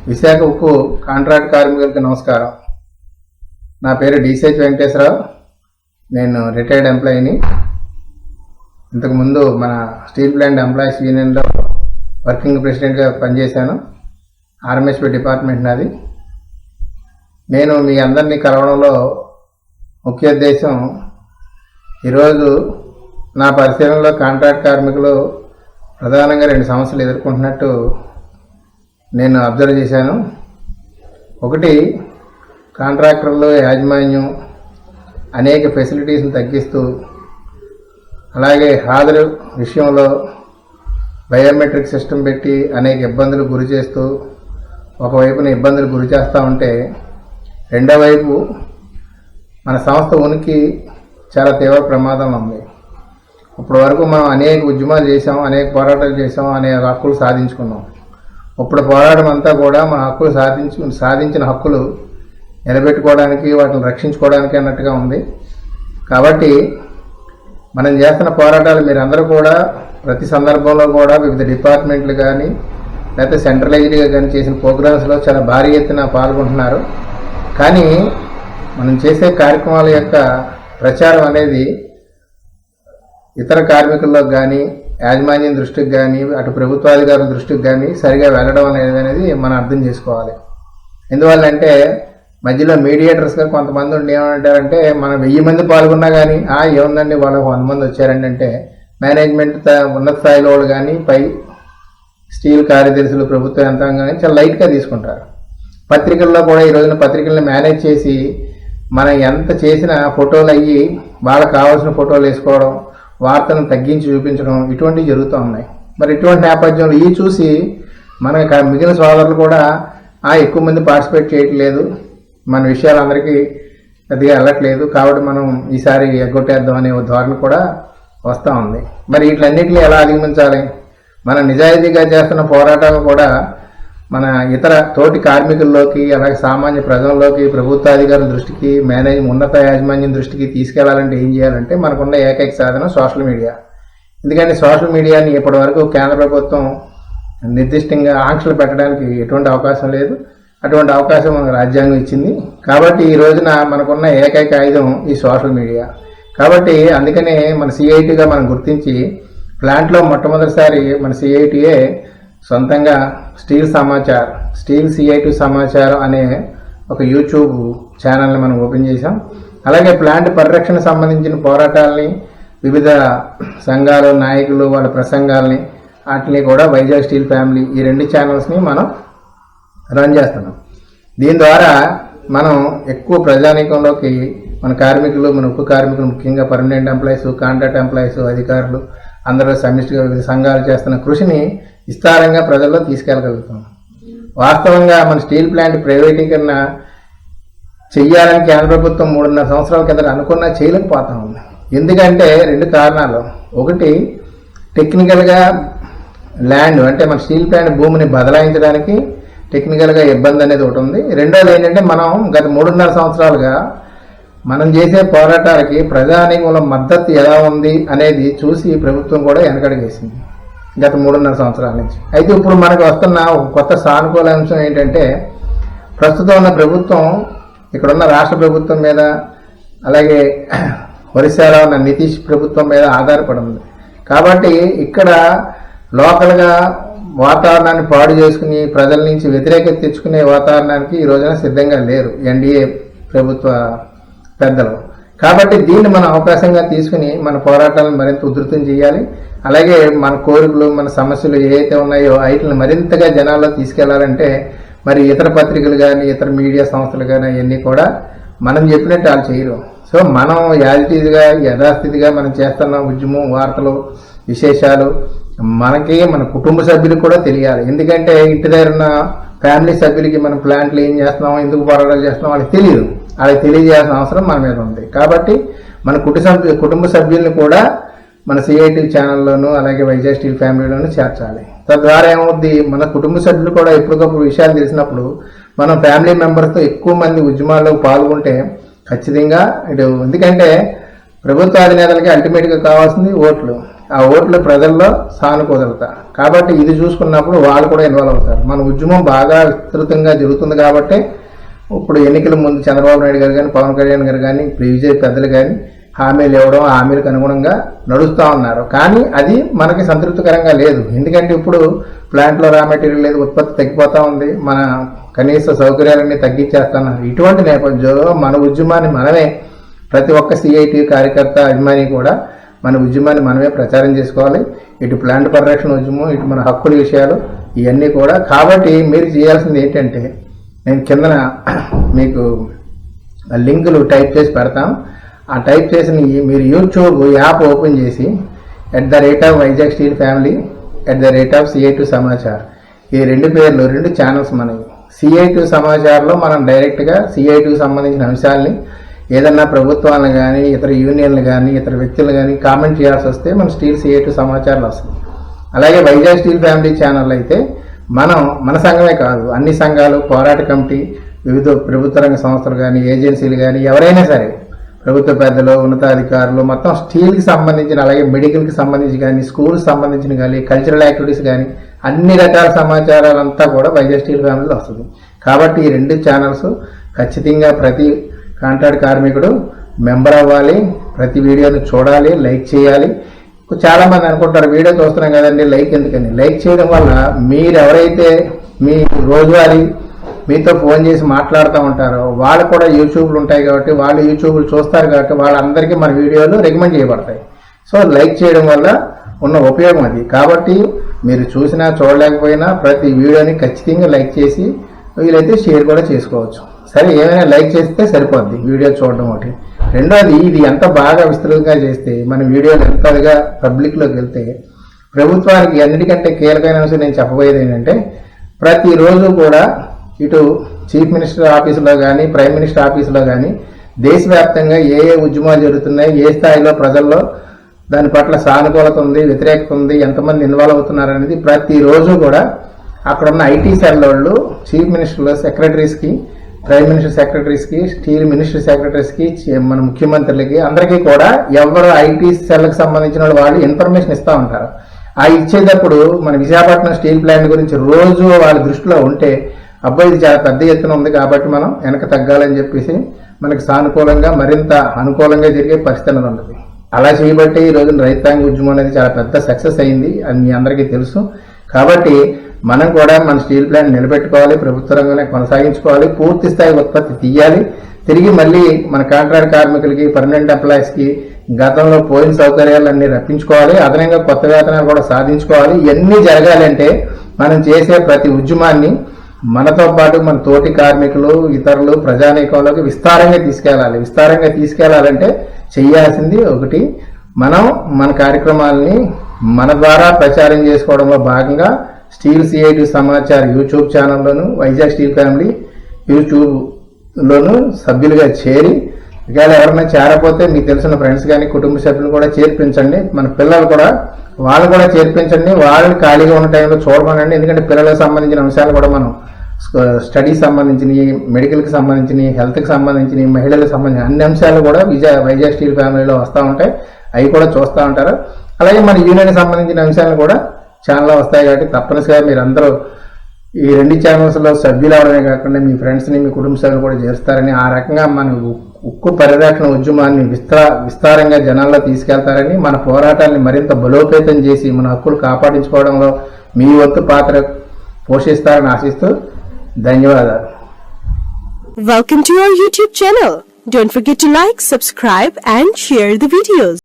విశాఖ ఉక్కు కాంట్రాక్ట్ కార్మికులకు నమస్కారం. నా పేరు డిసిహెచ్ వెంకటేశ్వరరావు. నేను రిటైర్డ్ ఎంప్లాయీని. ఇంతకుముందు మన స్టీల్ ప్లాంట్ ఎంప్లాయీస్ యూనియన్లో వర్కింగ్ ప్రెసిడెంట్గా పనిచేశాను. ఆర్ఎంఎస్పీ డిపార్ట్మెంట్ నాది. నేను మీ అందరినీ కలవడంలో ముఖ్య ఉద్దేశం, ఈరోజు నా పరిశీలనలో కాంట్రాక్ట్ కార్మికులు ప్రధానంగా 2 సమస్యలు ఎదుర్కొంటున్నట్టు నేను అబ్జర్వ్ చేశాను. ఒకటి, కాంట్రాక్టర్లు యాజమాన్యం అనేక ఫెసిలిటీస్ని తగ్గిస్తూ, అలాగే హాజరు విషయంలో బయోమెట్రిక్ సిస్టమ్ పెట్టి అనేక ఇబ్బందులు గురి చేస్తూ, ఒకవైపున ఇబ్బందులు గురి చేస్తూ ఉంటే, రెండో వైపు మన సంస్థ ఉనికి చాలా తీవ్ర ప్రమాదం ఉంది. ఇప్పటి వరకు మనం అనేక ఉద్యమాలు చేసాం, అనేక పోరాటాలు చేసాం, అనేక హక్కులు సాధించుకున్నాం. ఇప్పుడు పోరాటం అంతా కూడా మన హక్కులు సాధించిన హక్కులు నిలబెట్టుకోవడానికి, వాటిని రక్షించుకోవడానికి అన్నట్టుగా ఉంది. కాబట్టి మనం చేస్తున్న పోరాటాలు మీరందరూ కూడా ప్రతి సందర్భంలో కూడా వివిధ డిపార్ట్మెంట్లు కానీ లేకపోతే సెంట్రలైజ్డ్గా కానీ చేసిన ప్రోగ్రామ్స్లో చాలా భారీ ఎత్తున పాల్గొంటున్నారు. కానీ మనం చేసే కార్యక్రమాల యొక్క ప్రచారం అనేది ఇతర కార్మికుల్లోకి కానీ, యాజమాన్యం దృష్టికి కానీ, అటు ప్రభుత్వాధికారుల దృష్టికి కానీ సరిగా వెళ్ళడం అనేది మనం అర్థం చేసుకోవాలి. ఎందువల్లంటే మధ్యలో మీడియేటర్స్గా కొంతమంది ఉండి ఏమంటారంటే, మనం 1000 మంది పాల్గొన్నా కానీ ఏముందండి వాళ్ళకు 100 మంది వచ్చారండి అంటే, మేనేజ్మెంట్ ఉన్నత స్థాయిలో వాళ్ళు కానీ, పై స్టీల్ కార్యదర్శులు, ప్రభుత్వ యంత్రాంగం కానీ చాలా లైట్గా తీసుకుంటారు. పత్రికల్లో కూడా ఈ రోజున పత్రికలను మేనేజ్ చేసి మనం ఎంత చేసిన ఫోటోలు అయ్యి వాళ్ళకి కావాల్సిన ఫోటోలు వేసుకోవడం, వార్తలను తగ్గించి చూపించడం, ఇటువంటివి జరుగుతూ ఉన్నాయి. మరి ఇటువంటి నేపథ్యంలో ఇవి చూసి మన మిగిలిన సోదరులు కూడా ఎక్కువ మంది పార్టిసిపేట్ చేయట్లేదు, మన విషయాలు అందరికీ పెద్దగా వెళ్ళట్లేదు, కాబట్టి మనం ఈసారి ఎగ్గొట్టేద్దాం అనే ధోరణి కూడా వస్తూ ఉంది. మరి వీటిలన్నింటినీ ఎలా అధిగమించాలి? మన నిజాయితీగా చేస్తున్న పోరాటాలు కూడా మన ఇతర తోటి కార్మికుల్లోకి, అలాగే సామాన్య ప్రజల్లోకి, ప్రభుత్వాధికారుల దృష్టికి, ఉన్నత యాజమాన్యం దృష్టికి తీసుకెళ్లాలంటే ఏం చేయాలంటే, మనకున్న ఏకైక సాధనం సోషల్ మీడియా. ఎందుకంటే సోషల్ మీడియాని ఇప్పటి వరకు కేంద్ర ప్రభుత్వం నిర్దిష్టంగా ఆంక్షలు పెట్టడానికి ఎటువంటి అవకాశం లేదు. అటువంటి అవకాశం మన రాజ్యాంగం ఇచ్చింది. కాబట్టి ఈ రోజున మనకున్న ఏకైక ఆయుధం ఈ సోషల్ మీడియా. కాబట్టి అందుకనే మన సిఐటిగా మనం గుర్తించి ప్లాంట్లో మొట్టమొదటిసారి మన సిఐటిఏ సొంతంగా స్టీల్ సిఐటి సమాచారం అనే ఒక యూట్యూబ్ ఛానల్ని మనం ఓపెన్ చేసాం. అలాగే ప్లాంట్ పరిరక్షణ సంబంధించిన పోరాటాలని, వివిధ సంఘాలు, నాయకులు వాళ్ళ ప్రసంగాల్ని, వాటిని కూడా వైజాగ్ స్టీల్ ఫ్యామిలీ, ఈ 2 ఛానల్స్ని మనం రన్ చేస్తున్నాం. దీని ద్వారా మనం ఎక్కువ ప్రజానీకంలోకి మన కార్మికులు, మన ఉక్కు కార్మికులు, ముఖ్యంగా పర్మనెంట్ ఎంప్లాయీస్, కాంట్రాక్ట్ ఎంప్లాయీస్, అధికారులు అందరూ సమిష్టిగా వివిధ సంఘాలు చేస్తున్న కృషిని విస్తారంగా ప్రజల్లో తీసుకెళ్ళగలుగుతాం. వాస్తవంగా మన స్టీల్ ప్లాంట్ ప్రైవేటీకరణ చెయ్యాలని కేంద్ర ప్రభుత్వం 3.5 సంవత్సరాల కింద అనుకున్నా చేయలేకపోతా ఉంది. ఎందుకంటే 2 కారణాలు. ఒకటి, టెక్నికల్గా ల్యాండ్ అంటే మన స్టీల్ ప్లాంట్ భూమిని బదలాయించడానికి టెక్నికల్గా ఇబ్బంది అనేది ఒకటి ఉంది. రెండోది ఏంటంటే, మనం గత 3.5 సంవత్సరాలుగా మనం చేసే పోరాటాలకి ప్రజానీకంలో మద్దతు ఎలా ఉంది అనేది చూసి ప్రభుత్వం కూడా వెనకడుగేసింది గత 3.5 సంవత్సరాల నుంచి. అయితే ఇప్పుడు మనకు వస్తున్న ఒక కొత్త సానుకూల అంశం ఏంటంటే, ప్రస్తుతం ఉన్న ప్రభుత్వం ఇక్కడున్న రాష్ట్ర ప్రభుత్వం మీద, అలాగే ఒరిస్సాలో ఉన్న నితీష్ ప్రభుత్వం మీద ఆధారపడి ఉంది. కాబట్టి ఇక్కడ లోకల్గా వాతావరణాన్ని పాడు చేసుకుని ప్రజల నుంచి వ్యతిరేకత తెచ్చుకునే వాతావరణానికి ఈ రోజున సిద్ధంగా లేరు ఎన్డీఏ ప్రభుత్వ పెద్దలు. కాబట్టి దీన్ని మనం అవకాశంగా తీసుకుని మన పోరాటాలను మరింత ఉధృతం చేయాలి. అలాగే మన కోరికలు, మన సమస్యలు ఏవైతే ఉన్నాయో వాటిని మరింతగా జనాల్లో తీసుకెళ్లాలంటే, మరి ఇతర పత్రికలు కానీ, ఇతర మీడియా సంస్థలు కానీ అవన్నీ కూడా మనం చెప్పినట్టు వాళ్ళు చేయరు. సో మనం యాజిటీగా, యథాస్థితిగా మనం చేస్తున్న ఉద్యమం, వార్తలు, విశేషాలు మనకి, మన కుటుంబ సభ్యులకు కూడా తెలియాలి. ఎందుకంటే ఇంటి దగ్గర ఉన్న ఫ్యామిలీ సభ్యులకి మనం ప్లాంట్లు ఏం చేస్తున్నాం, ఎందుకు పోరాటాలు చేస్తున్నాం వాళ్ళకి తెలియదు. వాళ్ళకి తెలియజేయాల్సిన అవసరం మన మీద ఉంది. కాబట్టి మన కుటుంబ సభ్యుల్ని కూడా మన సిఐటి ఛానల్లోనూ, అలాగే వైజాగ్ స్టీల్ ఫ్యామిలీలోనూ చేర్చాలి. తద్వారా ఏమవుద్ది, మన కుటుంబ సభ్యులు కూడా ఎప్పటికప్పుడు విషయాలు తెలిసినప్పుడు మనం ఫ్యామిలీ మెంబర్స్తో ఎక్కువ మంది ఉద్యమాల్లో పాల్గొంటే ఖచ్చితంగా ఎందుకంటే ప్రభుత్వ అధినేతలకి అల్టిమేట్గా కావాల్సింది ఓట్లు. ఆ ఓట్లు ప్రజల్లో సానుకూలత. కాబట్టి ఇది చూసుకున్నప్పుడు వాళ్ళు కూడా ఇన్వాల్వ్ అవుతారు. మన ఉద్యమం బాగా విస్తృతంగా జరుగుతుంది కాబట్టి ఇప్పుడు ఎన్నికల ముందు చంద్రబాబు నాయుడు గారు కానీ, పవన్ కళ్యాణ్ గారు కానీ, బీజేపీ పెద్దలు కానీ హామీలు ఇవ్వడం, ఆ హామీలకు అనుగుణంగా నడుస్తూ ఉన్నారు. కానీ అది మనకి సంతృప్తికరంగా లేదు. ఎందుకంటే ఇప్పుడు ప్లాంట్లో రా మెటీరియల్ లేదు, ఉత్పత్తి తగ్గిపోతూ ఉంది, మన కనీస సౌకర్యాలన్నీ తగ్గించేస్తున్నారు. ఇటువంటి నేపథ్యంలో మన ఉద్యమాన్ని మనమే, ప్రతి ఒక్క సిఐటి కార్యకర్త అభిమాని కూడా మన ఉద్యమాన్ని మనమే ప్రచారం చేసుకోవాలి. ఇటు ప్లాంట్ పరిరక్షణ ఉద్యమం, ఇటు మన హక్కుల విషయాలు ఇవన్నీ కూడా. కాబట్టి మీరు చేయాల్సింది ఏంటంటే, నేను కిందన మీకు లింకులు టైప్ చేసి పెడతాం. ఆ టైప్ చేసిన మీరు యూట్యూబ్ యాప్ ఓపెన్ చేసి @Vizag steel family @CI2 Samachar, ఈ రెండు పేర్లు, రెండు ఛానల్స్ మనకి. CI2 సమాచారంలో మనం డైరెక్ట్గా CI2 సంబంధించిన అంశాలని ఏదన్నా ప్రభుత్వాలను కానీ, ఇతర యూనియన్లు కానీ, ఇతర వ్యక్తులు కానీ కామెంట్ చేయాల్సి వస్తే మన స్టీల్ CI2 సమాచారాలు వస్తుంది. అలాగే వైజాగ్ స్టీల్ ఫ్యామిలీ ఛానల్ అయితే మనం మన సంఘమే కాదు, అన్ని సంఘాలు, పోరాట కమిటీ, వివిధ ప్రభుత్వ రంగ సంస్థలు కానీ, ఏజెన్సీలు కానీ, ఎవరైనా సరే, ప్రభుత్వ పెద్దలు, ఉన్నతాధికారులు, మొత్తం స్టీల్కి సంబంధించిన, అలాగే మెడికల్కి సంబంధించి కానీ, స్కూల్కి సంబంధించిన కానీ, కల్చరల్ యాక్టివిటీస్ కానీ, అన్ని రకాల సమాచారాలంతా కూడా వైజాగ్ స్టీల్ ఫ్యామిలీలో వస్తుంది. కాబట్టి ఈ రెండు ఛానల్స్ ఖచ్చితంగా ప్రతి కాంట్రాక్ట్ కార్మికుడు మెంబర్ అవ్వాలి, ప్రతి వీడియోని చూడాలి, లైక్ చేయాలి. చాలా మంది అనుకుంటారు వీడియో చూస్తున్నాం కదండి లైక్ ఎందుకని. లైక్ చేయడం వల్ల మీరు ఎవరైతే మీ రోజువారీ మీతో ఫోన్ చేసి మాట్లాడుతూ ఉంటారో వాళ్ళు కూడా యూట్యూబ్లు ఉంటాయి కాబట్టి, వాళ్ళు యూట్యూబ్లు చూస్తారు కాబట్టి వాళ్ళందరికీ మన వీడియోలు రికమెండ్ చేయబడతాయి. సో లైక్ చేయడం వల్ల ఉన్న ఉపయోగం అది. కాబట్టి మీరు చూసినా చూడలేకపోయినా ప్రతి వీడియోని ఖచ్చితంగా లైక్ చేసి వీలైతే షేర్ కూడా చేసుకోవచ్చు. సరే, ఏమైనా లైక్ చేస్తే సరిపోద్ది వీడియో చూడడం ఒకటి. రెండోది, ఇది ఎంత బాగా విస్తృతంగా చేస్తే, మన వీడియోలు ఎంతగా పబ్లిక్లోకి వెళ్తే, ప్రభుత్వానికి అన్నిటికంటే కీలకమైన అంశం నేను చెప్పబోయేది ఏంటంటే, ప్రతిరోజు కూడా ఇటు చీఫ్ మినిస్టర్ ఆఫీసులో కానీ, ప్రైమ్ మినిస్టర్ ఆఫీసులో కానీ దేశవ్యాప్తంగా ఏ ఉద్యమాలు జరుగుతున్నాయి, ఏ స్థాయిలో ప్రజల్లో దాని పట్ల సానుకూలత ఉంది, వ్యతిరేకత ఉంది, ఎంతమంది ఇన్వాల్వ్ అవుతున్నారు అనేది ప్రతిరోజు కూడా అక్కడున్న ఐటీ సెల్ వాళ్ళు చీఫ్ మినిస్టర్లు, సెక్రటరీస్కి, ప్రైమ్ మినిస్టర్ సెక్రటరీస్కి, స్టీల్ మినిస్టర్ సెక్రటరీస్కి, మన ముఖ్యమంత్రులకి, అందరికీ కూడా ఎవరు ఐటీ సెల్కి సంబంధించిన వాళ్ళు ఇన్ఫర్మేషన్ ఇస్తూ ఉంటారు. ఆ ఇచ్చేటప్పుడు మన విశాఖపట్నం స్టీల్ ప్లాంట్ గురించి రోజు వాళ్ళ దృష్టిలో ఉంటే, అబ్బాయి ఇది చాలా పెద్ద ఎత్తున ఉంది కాబట్టి మనం వెనక తగ్గాలని చెప్పేసి మనకి సానుకూలంగా, మరింత అనుకూలంగా జరిగే పరిస్థితి ఉండదు. అలా చేయబట్టి ఈ రోజున రైతాంగ ఉద్యమం అనేది చాలా పెద్ద సక్సెస్ అయింది అని మీ అందరికీ తెలుసు. కాబట్టి మనం కూడా మన స్టీల్ ప్లాంట్ నిలబెట్టుకోవాలి, ప్రభుత్వ రంగంలో కొనసాగించుకోవాలి, పూర్తి స్థాయి ఉత్పత్తి తీయాలి, తిరిగి మళ్ళీ మన కాంట్రాక్ట్ కార్మికులకి, పర్మనెంట్ ఎంప్లాయీస్కి గతంలో పోయిన సౌకర్యాలన్నీ రప్పించుకోవాలి, అదనంగా కొత్త వేతనాలు కూడా సాధించుకోవాలి. ఇవన్నీ జరగాలంటే మనం చేసే ప్రతి ఉద్యమాన్ని మనతో పాటు మన తోటి కార్మికులు, ఇతరులు, ప్రజానీకంలోకి విస్తారంగా తీసుకెళ్లాలి. విస్తారంగా తీసుకెళ్లాలంటే చేయాల్సింది ఒకటి, మనం మన కార్యక్రమాలని మన ద్వారా ప్రచారం చేసుకోవడంలో భాగంగా స్టీల్ CI2 సమాచార్ యూట్యూబ్ ఛానల్లోను, వైజాగ్ స్టీల్ ఫ్యామిలీ యూట్యూబ్లోను సభ్యులుగా చేరి, ఒకవేళ ఎవరైనా చేరకపోతే మీకు తెలిసిన ఫ్రెండ్స్ కానీ, కుటుంబ సభ్యులు కూడా చేర్పించండి. మన పిల్లలు కూడా వాళ్ళు కూడా చేర్పించండి. వాళ్ళని ఖాళీగా ఉన్న టైంలో చూడమనండి. ఎందుకంటే పిల్లలకు సంబంధించిన అంశాలు కూడా మనం స్టడీస్ సంబంధించినవి, మెడికల్కి సంబంధించినవి, హెల్త్కి సంబంధించినవి, మహిళలకు సంబంధించిన అన్ని అంశాలు కూడా వైజాగ్ స్టీల్ ఫ్యామిలీలో వస్తూ ఉంటాయి. అవి కూడా చూస్తూ ఉంటారు. అలాగే మన యూనియన్కి సంబంధించిన అంశాలు కూడా ఛానల్లో వస్తాయి. కాబట్టి తప్పనిసరిగా మీరు అందరూ ఈ రెండు ఛానల్స్లో సభ్యులు అవడమే కాకుండా మీ ఫ్రెండ్స్ని, మీ కుటుంబ సభ్యులు కూడా చేస్తారని, ఆ రకంగా మన ఉక్కు పరిరక్షణ ఉద్యమాన్ని విస్తారంగా జనాల్లో తీసుకెళ్తారని, మన పోరాటాన్ని మరింత బలోపేతం చేసి మన హక్కులు కాపాడించుకోవడంలో మీ వంతు పాత్ర పోషిస్తారని ఆశిస్తూ ధన్యవాదాలు. Welcome to our YouTube channel. Don't forget to like, subscribe and share the videos.